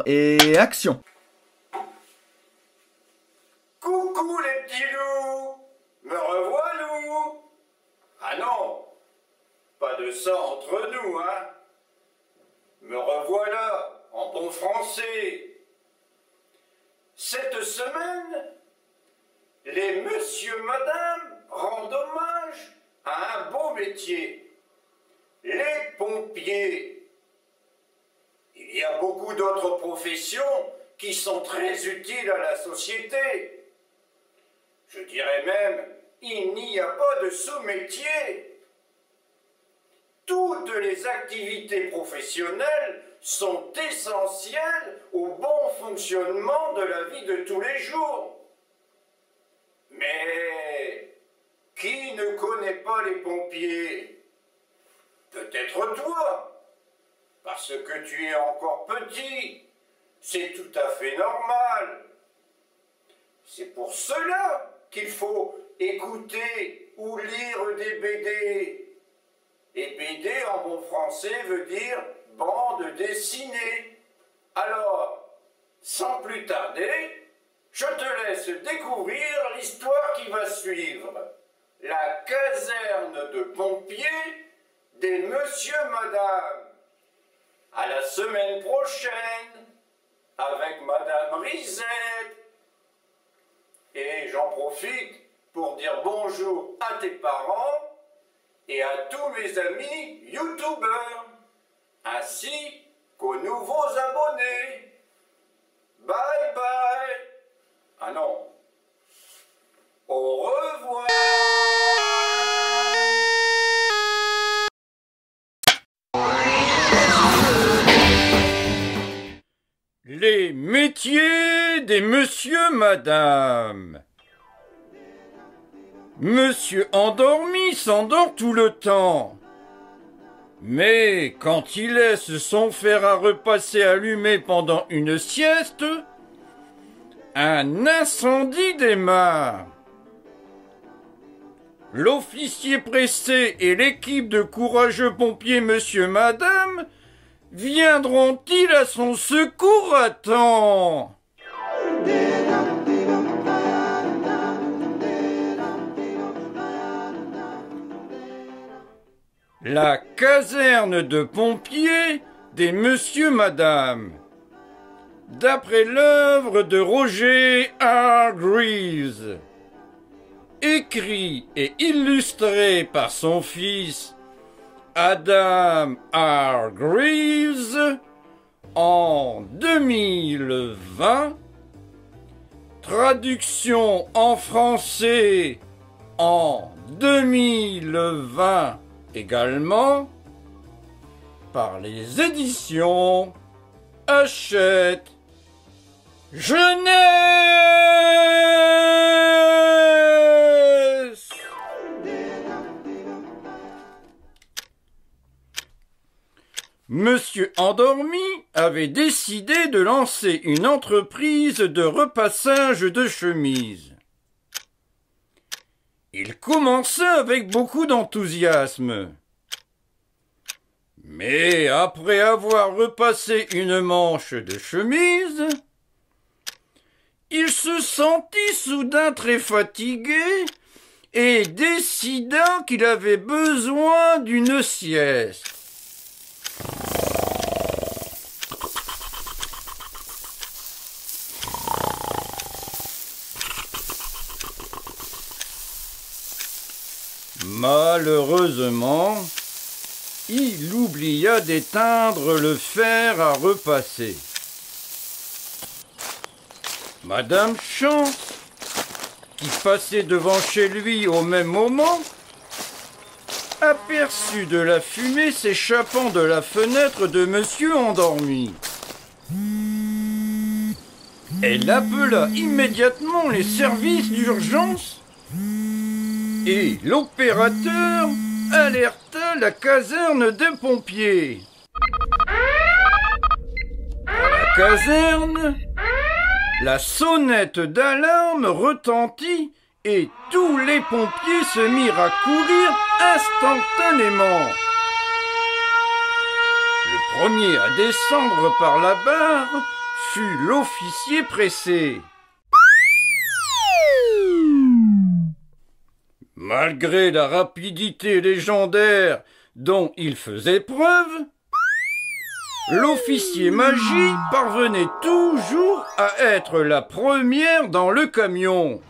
Et action. Coucou les petits loups, me revoilà. Ah non, pas de ça entre nous, hein. Me revoilà, en bon français. Cette semaine, les monsieur, madame rendent hommage à un beau métier, les pompiers. Il y a beaucoup d'autres professions qui sont très utiles à la société. Je dirais même, il n'y a pas de sous-métier. Toutes les activités professionnelles sont essentielles au bon fonctionnement de la vie de tous les jours. Mais qui ne connaît pas les pompiers? Peut-être toi. Parce que tu es encore petit, c'est tout à fait normal. C'est pour cela qu'il faut écouter ou lire des BD. Et BD en bon français veut dire bande dessinée. Alors, sans plus tarder, je te laisse découvrir l'histoire qui va suivre. La caserne de pompiers des monsieur madame. À la semaine prochaine, avec Madame Risette. Et j'en profite pour dire bonjour à tes parents et à tous mes amis youtubeurs, ainsi qu'aux nouveaux abonnés. Bye bye. Ah non. Au revoir. Les métiers des monsieur, madame. Monsieur endormi s'endort tout le temps. Mais quand il laisse son fer à repasser allumé pendant une sieste, un incendie démarre. L'officier pressé et l'équipe de courageux pompiers monsieur, madame viendront-ils à son secours à temps? La caserne de pompiers des monsieur madame. D'après l'œuvre de Roger Hargreaves. Écrit et illustré par son fils Adam Hargreaves en 2020, traduction en français en 2020 également, par les éditions Hachette Jeunesse. Monsieur endormi avait décidé de lancer une entreprise de repassage de chemises. Il commença avec beaucoup d'enthousiasme. Mais après avoir repassé une manche de chemise, il se sentit soudain très fatigué et décida qu'il avait besoin d'une sieste. Malheureusement, il oublia d'éteindre le fer à repasser. Madame Chance, qui passait devant chez lui au même moment, aperçut de la fumée s'échappant de la fenêtre de monsieur endormi. Elle appela immédiatement les services d'urgence et l'opérateur alerta la caserne des pompiers. À la caserne, la sonnette d'alarme retentit et tous les pompiers se mirent à courir instantanément. Le premier à descendre par la barre fut l'officier pressé. Malgré la rapidité légendaire dont il faisait preuve, l'officier magie parvenait toujours à être la première dans le camion.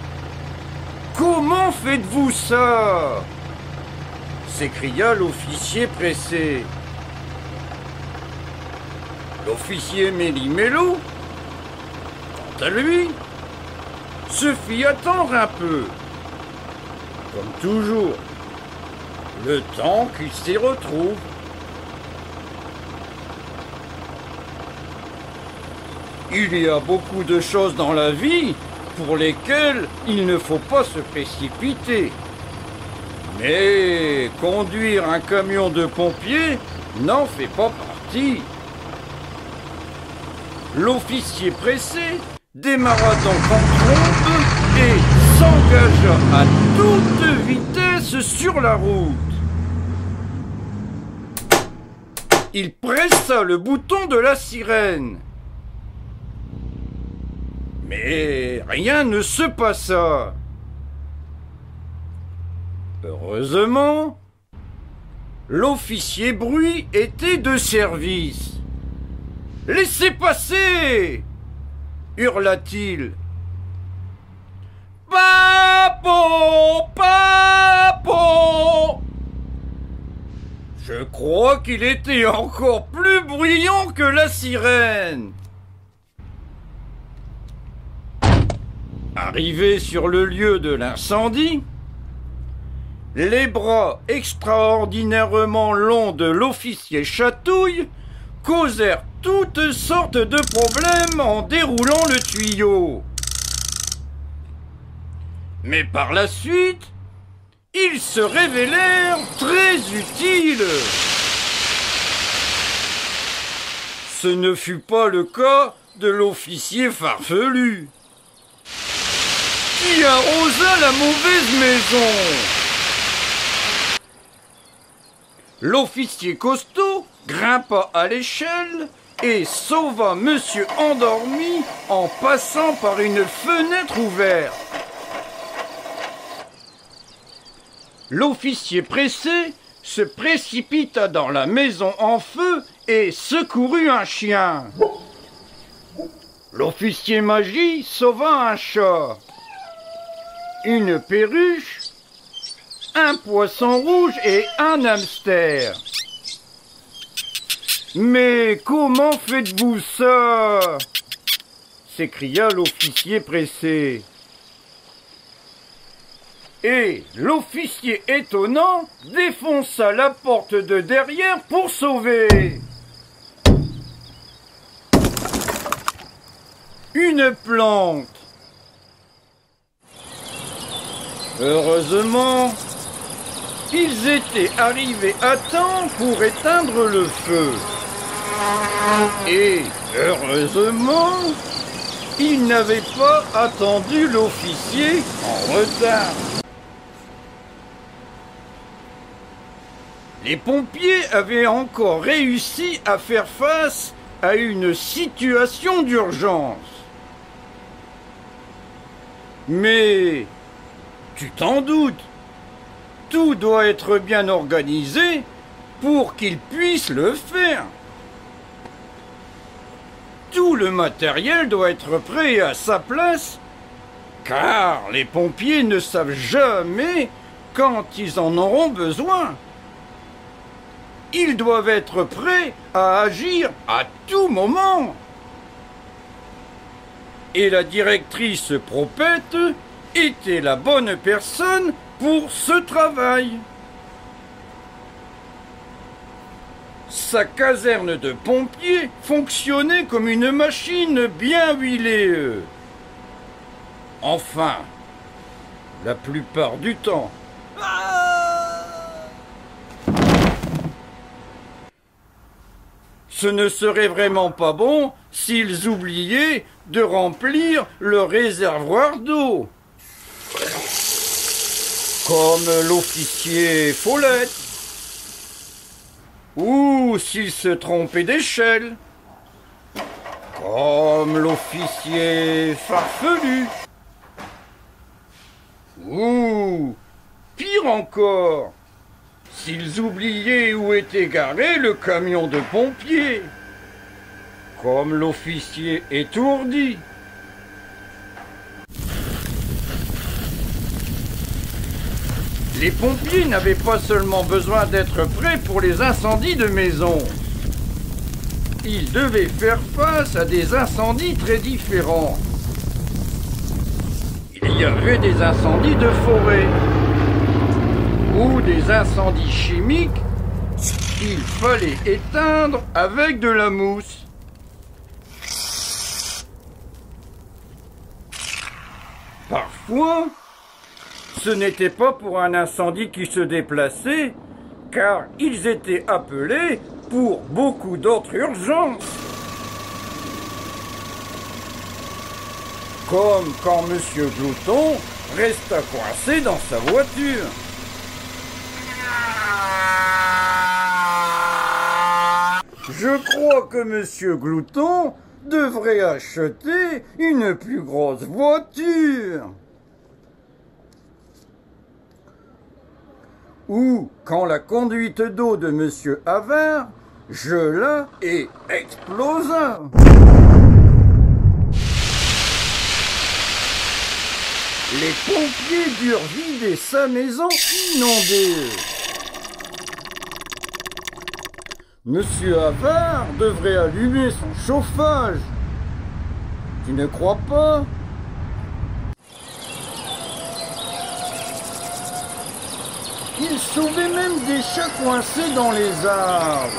« Comment faites-vous ça ?» s'écria l'officier pressé. L'officier Méli-Mélo, quant à lui, se fit attendre un peu. Comme toujours, le temps qu'il s'y retrouve. Il y a beaucoup de choses dans la vie pour lesquelles il ne faut pas se précipiter. Mais conduire un camion de pompiers n'en fait pas partie. L'officier pressé démarra donc en trombe et s'engagea à toute vitesse sur la route. Il pressa le bouton de la sirène. Mais rien ne se passa. Heureusement, l'officier bruit était de service. « Laissez passer !» hurla-t-il. « Papo, papo !» Je crois qu'il était encore plus bruyant que la sirène. Arrivé sur le lieu de l'incendie, les bras extraordinairement longs de l'officier Chatouille causèrent toutes sortes de problèmes en déroulant le tuyau. Mais par la suite, ils se révélèrent très utiles. Ce ne fut pas le cas de l'officier farfelu, qui arrosa la mauvaise maison. L'officier costaud grimpa à l'échelle et sauva Monsieur Endormi en passant par une fenêtre ouverte. L'officier pressé se précipita dans la maison en feu et secourut un chien. L'officier magie sauva un chat, une perruche, un poisson rouge et un hamster. « Mais comment faites-vous ça ?» s'écria l'officier pressé. Et l'officier étonnant défonça la porte de derrière pour sauver. Une plante. Heureusement, ils étaient arrivés à temps pour éteindre le feu. Et heureusement, ils n'avaient pas attendu l'officier en retard. Les pompiers avaient encore réussi à faire face à une situation d'urgence. Mais, tu t'en doutes, tout doit être bien organisé pour qu'ils puissent le faire. Tout le matériel doit être prêt à sa place, car les pompiers ne savent jamais quand ils en auront besoin. Ils doivent être prêts à agir à tout moment. Et la directrice Propette était la bonne personne pour ce travail. Sa caserne de pompiers fonctionnait comme une machine bien huilée. Enfin, la plupart du temps. Ce ne serait vraiment pas bon s'ils oubliaient de remplir le réservoir d'eau. Comme l'officier Follette. Ou s'il se trompait d'échelle. Comme l'officier farfelu. Ou, pire encore, s'ils oubliaient où était garé le camion de pompiers. Comme l'officier étourdi. Les pompiers n'avaient pas seulement besoin d'être prêts pour les incendies de maison. Ils devaient faire face à des incendies très différents. Il y avait des incendies de forêt ou des incendies chimiques qu'il fallait éteindre avec de la mousse. Parfois, ce n'était pas pour un incendie qui se déplaçait, car ils étaient appelés pour beaucoup d'autres urgences. Comme quand M. Glouton resta coincé dans sa voiture. Je crois que M. Glouton devrait acheter une plus grosse voiture. Ou quand la conduite d'eau de M. Havard gela et explosa. Les pompiers durent vider sa maison inondée. M. Havard devrait allumer son chauffage. Tu ne crois pas ? Il sauvait même des chats coincés dans les arbres.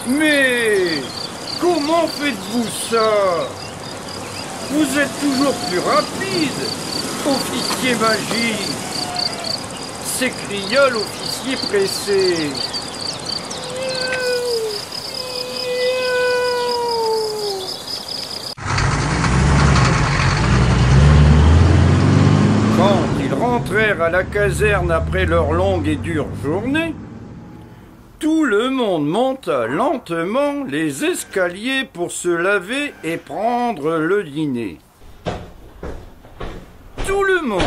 Mais comment faites-vous ça? Vous êtes toujours plus rapide, officier magie, s'écria l'officier pressé. Quand ils rentrèrent à la caserne après leur longue et dure journée, tout le monde monta lentement les escaliers pour se laver et prendre le dîner. Tout le monde,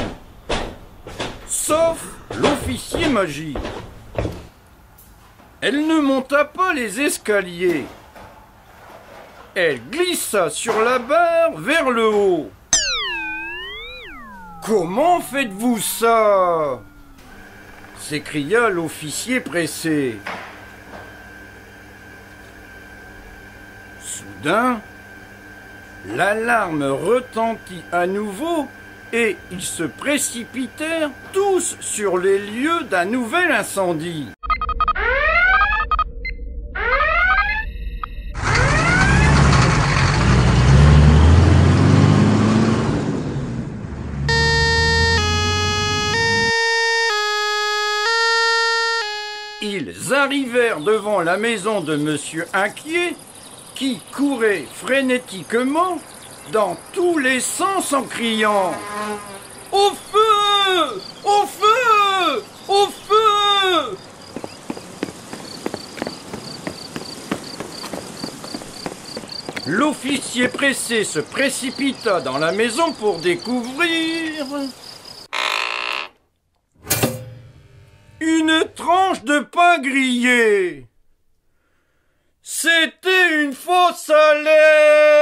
sauf l'officier magie. Elle ne monta pas les escaliers. Elle glissa sur la barre vers le haut. « Comment faites-vous ça ?» s'écria l'officier pressé. Soudain, l'alarme retentit à nouveau et ils se précipitèrent tous sur les lieux d'un nouvel incendie. Ils arrivèrent devant la maison de Monsieur Inquiet, qui courait frénétiquement dans tous les sens en criant « Au feu! Au feu! Au feu !» L'officier pressé se précipita dans la maison pour découvrir une tranche de pain grillé. C'était une fausse alerte.